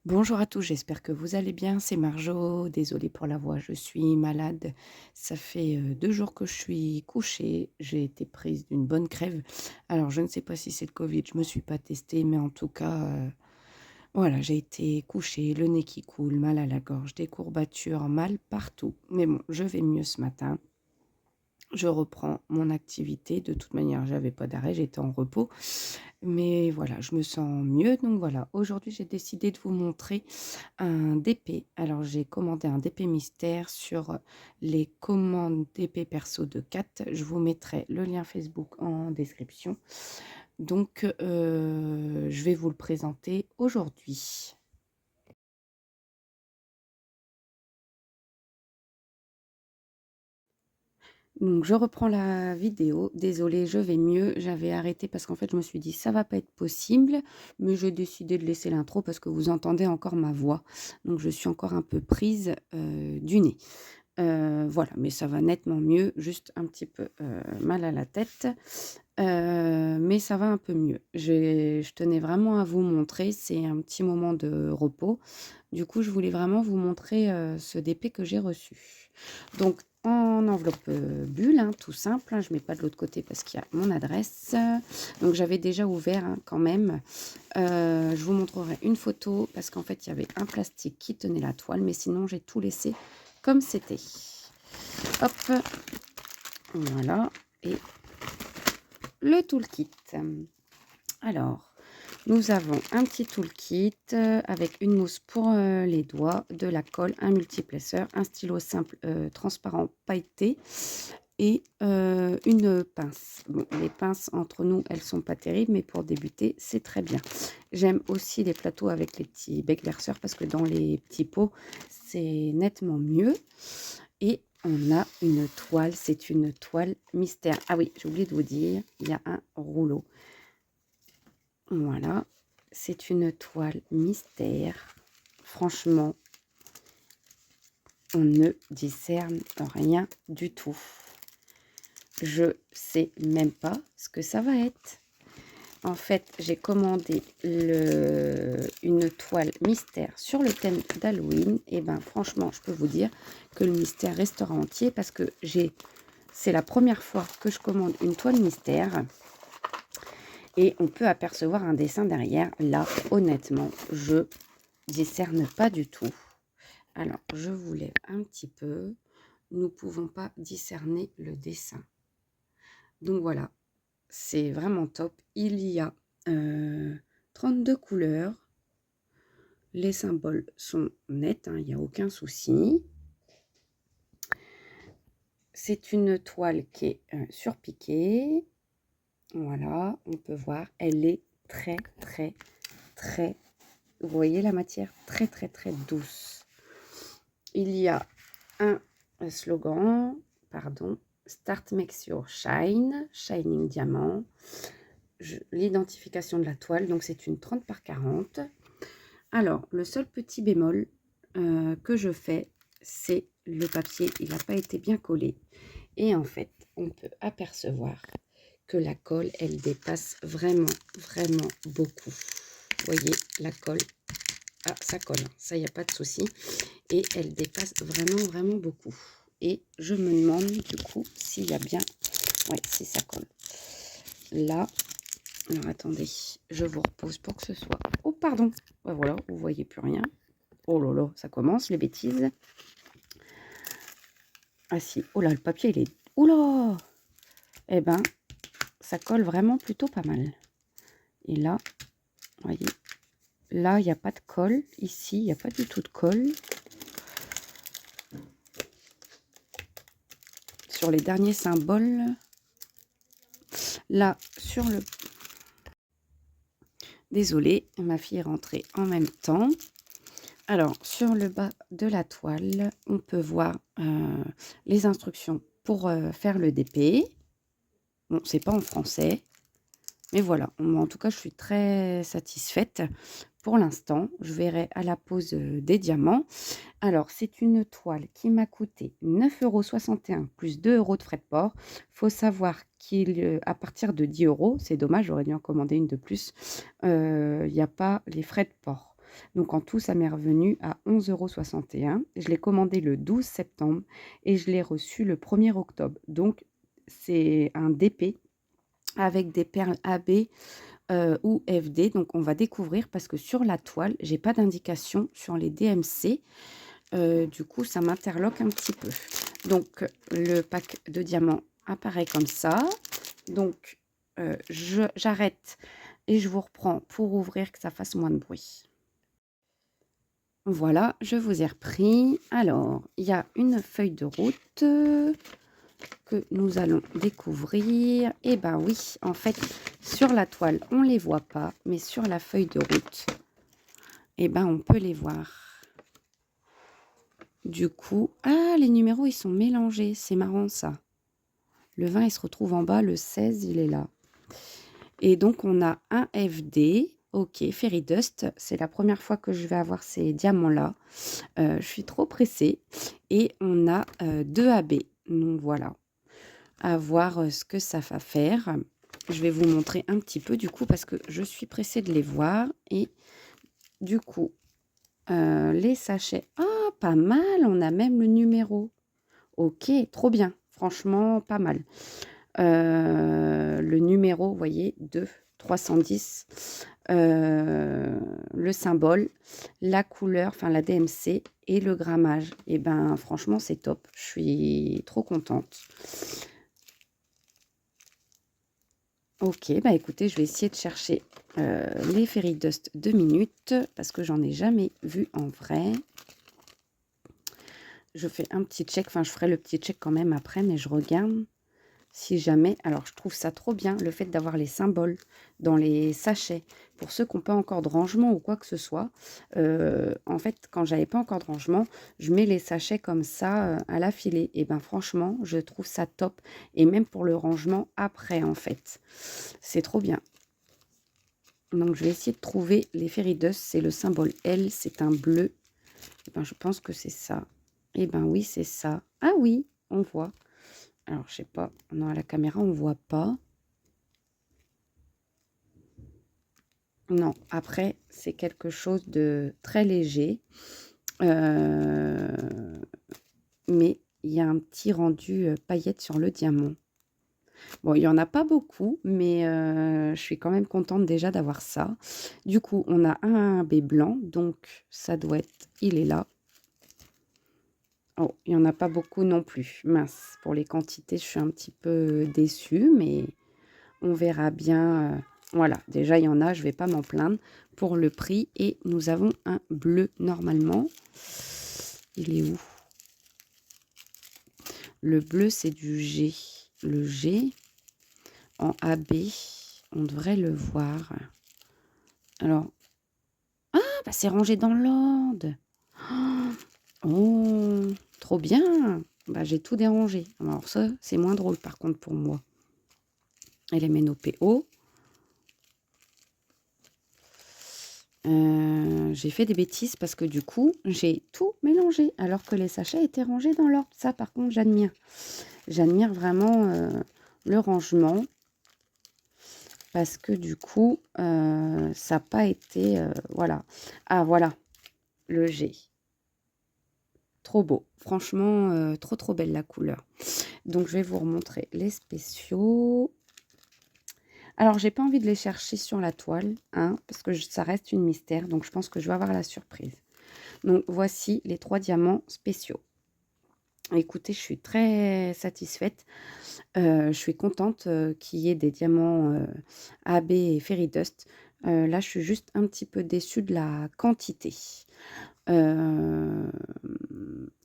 Bonjour à tous, j'espère que vous allez bien. C'est Marjo, désolée pour la voix, je suis malade. Ça fait 2 jours que je suis couchée. J'ai été prise d'une bonne crève. Alors, je ne sais pas si c'est le Covid, je me suis pas testée, mais en tout cas, voilà, j'ai été couchée, le nez qui coule, mal à la gorge, des courbatures, mal partout. Mais bon, je vais mieux ce matin. Je reprends mon activité. De toute manière, j'avais pas d'arrêt, j'étais en repos. Mais voilà, je me sens mieux. Donc voilà, aujourd'hui, j'ai décidé de vous montrer un DP. Alors, j'ai commandé un DP mystère sur les commandes DP perso de Kat. Je vous mettrai le lien Facebook en description. Donc, je vais vous le présenter aujourd'hui. Donc je reprends la vidéo. Désolée, je vais mieux. J'avais arrêté parce qu'en fait, je me suis dit: «Ça va pas être possible», mais j'ai décidé de laisser l'intro parce que vous entendez encore ma voix. Donc je suis encore un peu prise, du nez. Voilà, mais ça va nettement mieux, juste un petit peu, mal à la tête, mais ça va un peu mieux. Je tenais vraiment à vous montrer, c'est un petit moment de repos. Du coup, je voulais vraiment vous montrer, ce DP que j'ai reçu. Donc en enveloppe, bulle, hein, tout simple, hein, je ne mets pas de l'autre côté parce qu'il y a mon adresse. Donc j'avais déjà ouvert, hein, quand même. Je vous montrerai une photo parce qu'en fait, il y avait un plastique qui tenait la toile, mais sinon j'ai tout laissé comme c'était. Hop, voilà, et le toolkit. Alors, nous avons un petit toolkit avec une mousse pour les doigts, de la colle, un multiplesseur, un stylo simple transparent pailleté et une pince. Bon, les pinces entre nous, elles sont pas terribles, mais pour débuter, c'est très bien. J'aime aussi les plateaux avec les petits becs verseurs parce que dans les petits pots, c'est nettement mieux. Et on a une toile, c'est une toile mystère. Ah oui, j'ai oublié de vous dire, il y a un rouleau. Voilà, c'est une toile mystère. Franchement, on ne discerne rien du tout. Je sais même pas ce que ça va être. En fait, j'ai commandé une toile mystère sur le thème d'Halloween. Et ben franchement, je peux vous dire que le mystère restera entier parce que c'est la première fois que je commande une toile mystère. Et on peut apercevoir un dessin derrière. Là, honnêtement, je discerne pas du tout. Alors, je vous lève un petit peu. Nous ne pouvons pas discerner le dessin. Donc voilà, c'est vraiment top. Il y a 32 couleurs. Les symboles sont nets, hein, il n'y a aucun souci. C'est une toile qui est surpiquée. Voilà, on peut voir, elle est très, très, très, vous voyez la matière, très, très, très douce. Il y a un slogan, pardon, Start Makes Your Shine, Shining Diamant. L'identification de la toile, donc c'est une 30 par 40. Alors, le seul petit bémol que je fais, c'est le papier, il n'a pas été bien collé. Et en fait, on peut apercevoir que la colle, elle dépasse vraiment, vraiment beaucoup. Vous voyez, la colle, ah, ça colle, ça, il n'y a pas de souci. Et elle dépasse vraiment, vraiment beaucoup. Et je me demande, du coup, s'il y a bien... Ouais, si ça colle. Là, alors attendez, je vous repose pour que ce soit... Oh, pardon. Ouais, voilà, vous voyez plus rien. Oh là là, ça commence, les bêtises. Ah si, oh là, le papier, il est... Oh là. Eh ben, ça colle vraiment plutôt pas mal. Et là, vous voyez, là, il n'y a pas de colle. Ici, il n'y a pas du tout de colle. Sur les derniers symboles, là, sur le... Désolée, ma fille est rentrée en même temps. Alors, sur le bas de la toile, on peut voir les instructions pour faire le DP. Bon, c'est pas en français, mais voilà. En tout cas, je suis très satisfaite pour l'instant. Je verrai à la pose des diamants. Alors, c'est une toile qui m'a coûté 9,61 € plus 2 € de frais de port. Il faut savoir qu'à partir de 10 €, c'est dommage, j'aurais dû en commander une de plus, il n'y a pas les frais de port. Donc en tout, ça m'est revenu à 11,61 €. Je l'ai commandé le 12 septembre et je l'ai reçu le 1er octobre. Donc c'est un DP avec des perles AB ou FD. Donc on va découvrir parce que sur la toile, j'ai pas d'indication sur les DMC. Du coup, ça m'interloque un petit peu. Donc le pack de diamants apparaît comme ça. Donc j'arrête et je vous reprends pour ouvrir, que ça fasse moins de bruit. Voilà, je vous ai repris. Alors, il y a une feuille de route que nous allons découvrir. Et ben oui, en fait, sur la toile, on les voit pas, mais sur la feuille de route, et ben on peut les voir. Du coup, ah, les numéros, ils sont mélangés. C'est marrant, ça. Le 20, il se retrouve en bas. Le 16, il est là. Et donc, on a un FD. Ok, Fairy Dust. C'est la première fois que je vais avoir ces diamants-là. Je suis trop pressée. Et on a 2 AB. Donc, voilà. À voir ce que ça va faire. Je vais vous montrer un petit peu, du coup, parce que je suis pressée de les voir. Et du coup, les sachets. Ah, pas mal. On a même le numéro. Ok, trop bien. Franchement, pas mal. Le numéro, vous voyez, 2, 310. Le symbole, la couleur, enfin la DMC et le grammage. Et ben, franchement, c'est top. Je suis trop contente. Ok, bah écoutez, je vais essayer de chercher les Fairy Dust 2 minutes parce que j'en ai jamais vu en vrai. Je fais un petit check, enfin je ferai le petit check quand même après, mais je regarde si jamais. Alors je trouve ça trop bien, le fait d'avoir les symboles dans les sachets. Pour ceux qui n'ont pas encore de rangement ou quoi que ce soit, en fait, quand j'avais pas encore de rangement, je mets les sachets comme ça à l'affilée. Et ben franchement, je trouve ça top. Et même pour le rangement après, en fait. C'est trop bien. Donc je vais essayer de trouver les Fairy Dust. C'est le symbole L, c'est un bleu. Et ben je pense que c'est ça. Et ben oui, c'est ça. Ah oui, on voit. Alors, je sais pas. Non, à la caméra, on voit pas. Non, après, c'est quelque chose de très léger. Mais il y a un petit rendu paillette sur le diamant. Bon, il n'y en a pas beaucoup, mais je suis quand même contente déjà d'avoir ça. Du coup, on a un B blanc, donc ça doit être... Il est là. Oh, il n'y en a pas beaucoup non plus. Mince, pour les quantités, je suis un petit peu déçue, mais on verra bien. Voilà, déjà, il y en a, je ne vais pas m'en plaindre pour le prix. Et nous avons un bleu normalement. Il est où? Le bleu, c'est du G. Le G en AB, on devrait le voir. Alors, ah, bah, c'est rangé dans l'ordre. Oh, trop bien. Bah, j'ai tout dérangé. Alors ça, c'est moins drôle par contre pour moi. Éléments PO. J'ai fait des bêtises parce que du coup, j'ai tout mélangé alors que les sachets étaient rangés dans l'ordre. Ça, par contre, j'admire. J'admire vraiment le rangement parce que du coup, ça n'a pas été... voilà. Ah, voilà, le G. Trop beau. Franchement, trop, trop belle la couleur. Donc, je vais vous remontrer les spéciaux. Alors, j'ai pas envie de les chercher sur la toile, hein, parce que ça reste une mystère. Donc, je pense que je vais avoir la surprise. Donc, voici les 3 diamants spéciaux. Écoutez, je suis très satisfaite. Je suis contente qu'il y ait des diamants AB et Fairy Dust. Là, je suis juste un petit peu déçue de la quantité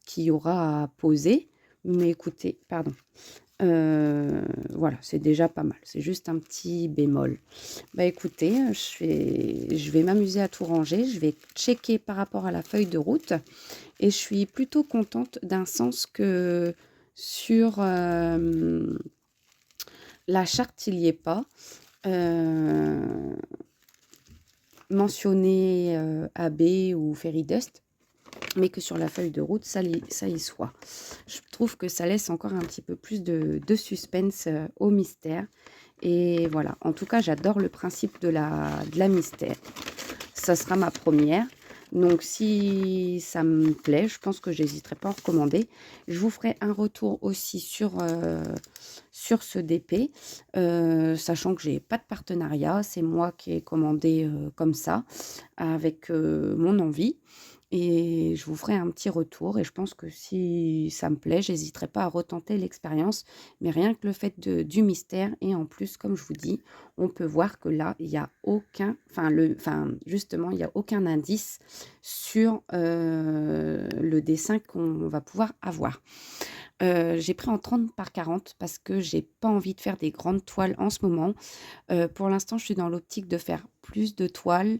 qu'il y aura à poser. Mais écoutez, pardon. Voilà, c'est déjà pas mal. C'est juste un petit bémol. Bah écoutez, je vais m'amuser à tout ranger. Je vais checker par rapport à la feuille de route. Et je suis plutôt contente d'un sens que sur la charte, il n'y est pas mentionné AB ou Fairy Dust, mais que sur la feuille de route, ça y soit. Je trouve que ça laisse encore un petit peu plus de suspense au mystère. Et voilà, en tout cas, j'adore le principe de la mystère. Ça sera ma première. Donc si ça me plaît, je pense que j'hésiterai pas à en recommander. Je vous ferai un retour aussi sur ce DP, sachant que j'ai pas de partenariat. C'est moi qui ai commandé, comme ça, avec, mon envie et je vous ferai un petit retour et je pense que si ça me plaît, j'hésiterai pas à retenter l'expérience. Mais rien que le fait du mystère et en plus, comme je vous dis, on peut voir que là, il y a aucun justement, il y a aucun indice sur, le dessin qu'on va pouvoir avoir. J'ai pris en 30 par 40 parce que j'ai pas envie de faire des grandes toiles en ce moment. Pour l'instant, je suis dans l'optique de faire plus de toiles,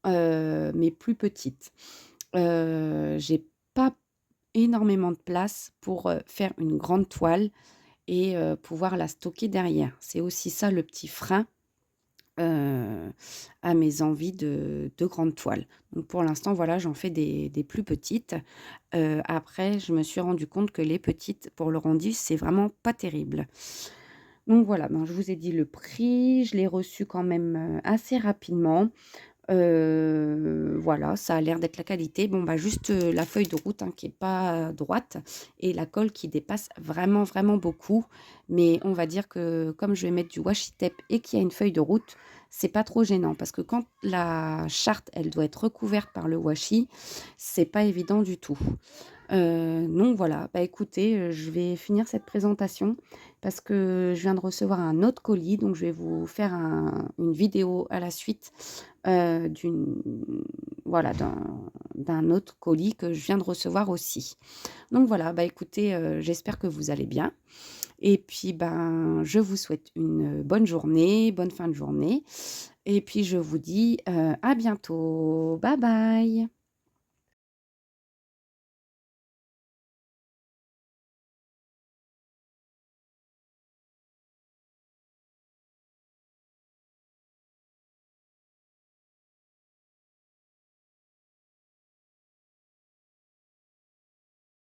mais plus petites. J'ai pas énormément de place pour, faire une grande toile et pouvoir la stocker derrière. C'est aussi ça le petit frein, heu, à mes envies de grandes toiles. Donc pour l'instant, voilà, j'en fais des plus petites. Après, je me suis rendu compte que les petites, pour le rendu, c'est vraiment pas terrible. Donc voilà, ben, je vous ai dit le prix, je l'ai reçu quand même, assez rapidement. Voilà, ça a l'air d'être la qualité. Bon, bah, juste, la feuille de route, hein, qui est pas droite et la colle qui dépasse vraiment, vraiment beaucoup. Mais on va dire que comme je vais mettre du washi tape et qu'il y a une feuille de route, c'est pas trop gênant parce que quand la charte, elle doit être recouverte par le washi, c'est pas évident du tout. Donc voilà, bah, écoutez, je vais finir cette présentation parce que je viens de recevoir un autre colis, donc je vais vous faire une vidéo à la suite, d'une voilà, d'un autre colis que je viens de recevoir aussi. Donc voilà, bah, écoutez, j'espère que vous allez bien et puis, ben, je vous souhaite une bonne journée, bonne fin de journée et puis je vous dis, à bientôt. Bye bye.